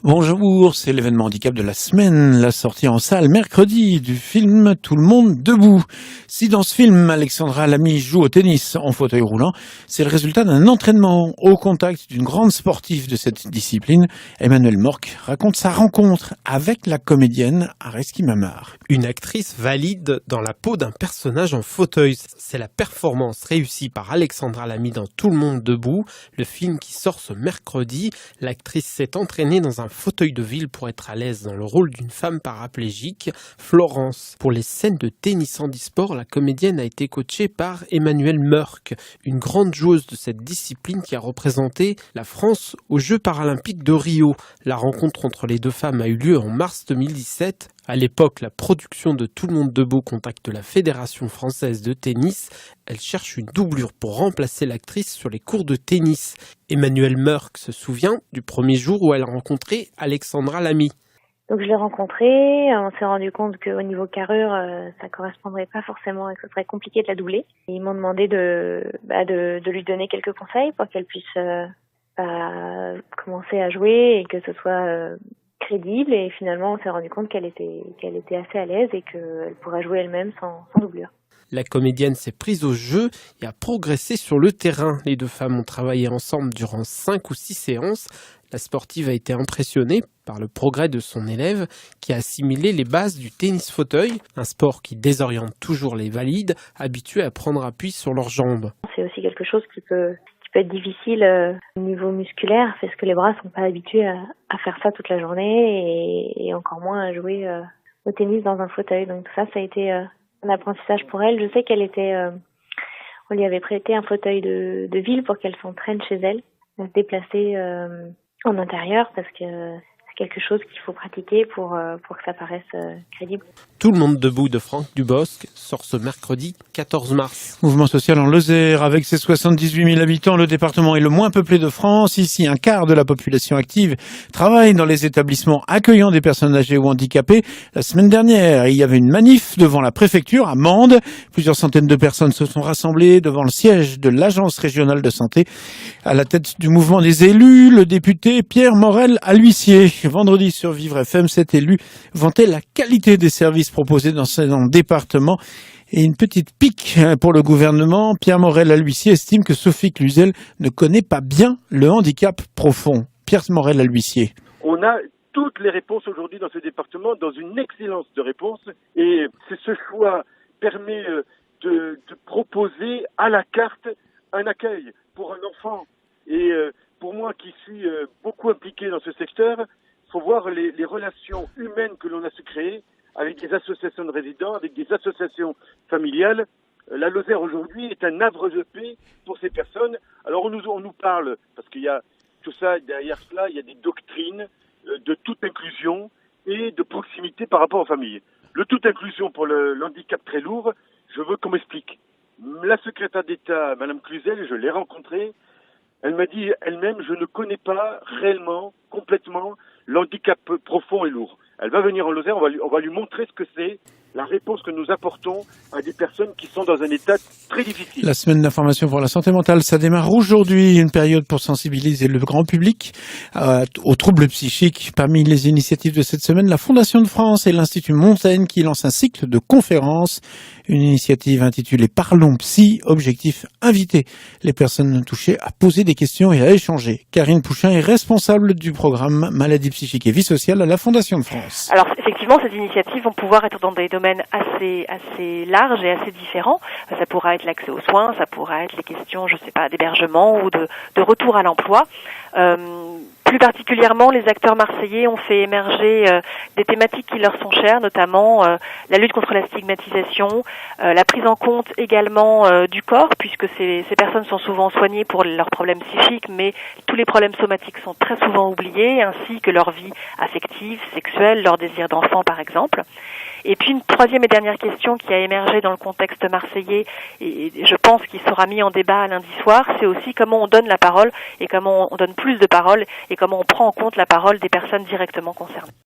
Bonjour, c'est l'événement handicap de la semaine, la sortie en salle mercredi du film Tout le monde debout. Si dans ce film, Alexandra Lamy joue au tennis en fauteuil roulant, c'est le résultat d'un entraînement au contact d'une grande sportive de cette discipline. Emmanuel Morck raconte sa rencontre avec la comédienne Areski Mamar. Une actrice valide dans la peau d'un personnage en fauteuil. C'est la performance réussie par Alexandra Lamy dans Tout le monde debout, le film qui sort ce mercredi. L'actrice s'est entraînée dans un fauteuil de ville pour être à l'aise dans le rôle d'une femme paraplégique, Florence. Pour les scènes de tennis handisport, la comédienne a été coachée par Emmanuel Morck, une grande joueuse de cette discipline qui a représenté la France aux Jeux paralympiques de Rio. La rencontre entre les deux femmes a eu lieu en mars 2017. À l'époque, la production de Tout le monde debout contacte la Fédération française de tennis. Elle cherche une doublure pour remplacer l'actrice sur les cours de tennis. Emmanuel Morck se souvient du premier jour où elle a rencontré Alexandra Lamy. Donc je l'ai rencontrée, on s'est rendu compte qu'au niveau carrure, ça correspondrait pas forcément et que ce serait compliqué de la doubler. Et ils m'ont demandé de lui donner quelques conseils pour qu'elle puisse commencer à jouer et que ce soit crédible. Et finalement, on s'est rendu compte qu'elle était assez à l'aise et qu'elle pourrait jouer elle-même sans doublure. La comédienne s'est prise au jeu et a progressé sur le terrain. Les deux femmes ont travaillé ensemble durant 5 ou 6 séances. La sportive a été impressionnée par le progrès de son élève qui a assimilé les bases du tennis fauteuil, un sport qui désoriente toujours les valides, habitués à prendre appui sur leurs jambes. C'est aussi quelque chose qui peut être difficile au niveau musculaire parce que les bras sont pas habitués à faire ça toute la journée et encore moins à jouer au tennis dans un fauteuil. Donc tout ça a été un apprentissage pour elle. Je sais on lui avait prêté un fauteuil de ville pour qu'elle s'entraîne chez elle, à se déplacer en intérieur parce que c'est quelque chose qu'il faut pratiquer pour que ça paraisse crédible. Tout le monde debout de Franck Dubosc sort ce mercredi 14 mars. Mouvement social en Lozère, avec ses 78 000 habitants, le département est le moins peuplé de France. Ici, un quart de la population active travaille dans les établissements accueillant des personnes âgées ou handicapées. La semaine dernière, il y avait une manif devant la préfecture à Mende. Plusieurs centaines de personnes se sont rassemblées devant le siège de l'Agence régionale de santé. À la tête du mouvement des élus, le député Pierre Morel à l'huissier. Vendredi sur Vivre FM, cet élu vantait la qualité des services proposés dans son département. Et une petite pique pour le gouvernement. Pierre Morel à l'huissier estime que Sophie Cluzel ne connaît pas bien le handicap profond. Pierre Morel à l'huissier. On a toutes les réponses aujourd'hui dans ce département, dans une excellence de réponses. Et ce choix permet de proposer à la carte un accueil pour un enfant. Et pour moi qui suis beaucoup impliqué dans ce secteur, il faut voir les relations humaines que l'on a su créer avec des associations de résidents, avec des associations familiales. La Lozère aujourd'hui est un havre de paix pour ces personnes. Alors on nous parle, parce qu'il y a tout ça, derrière cela, il y a des doctrines de toute inclusion et de proximité par rapport aux familles. Le toute inclusion pour le handicap très lourd, je veux qu'on m'explique. La secrétaire d'État, Madame Cluzel, je l'ai rencontrée, elle m'a dit elle-même, je ne connais pas réellement, complètement, l'handicap profond et lourd. Elle va venir en Lozère, on va lui montrer ce que c'est, la réponse que nous apportons à des personnes qui sont dans un état très difficile. La semaine d'information pour la santé mentale, ça démarre aujourd'hui, une période pour sensibiliser le grand public aux troubles psychiques. Parmi les initiatives de cette semaine, la Fondation de France et l'Institut Montaigne qui lancent un cycle de conférences, une initiative intitulée Parlons Psy, objectif inviter les personnes touchées à poser des questions et à échanger. Karine Pouchin est responsable du programme Maladies psychiques et vie sociale à la Fondation de France. Alors effectivement, ces initiatives vont pouvoir être dans des domaines assez larges et assez différents. Ça pourra être l'accès aux soins, ça pourra être les questions, d'hébergement ou de retour à l'emploi. Plus particulièrement, les acteurs marseillais ont fait émerger des thématiques qui leur sont chères, notamment la lutte contre la stigmatisation, la prise en compte également du corps, puisque ces personnes sont souvent soignées pour leurs problèmes psychiques, mais tous les problèmes somatiques sont très souvent oubliés, ainsi que leur vie affective, sexuelle, leur désir d'enfant par exemple. Et puis une troisième et dernière question qui a émergé dans le contexte marseillais, et je pense qu'il sera mis en débat lundi soir, c'est aussi comment on donne la parole et comment on donne plus de parole et comment on prend en compte la parole des personnes directement concernées.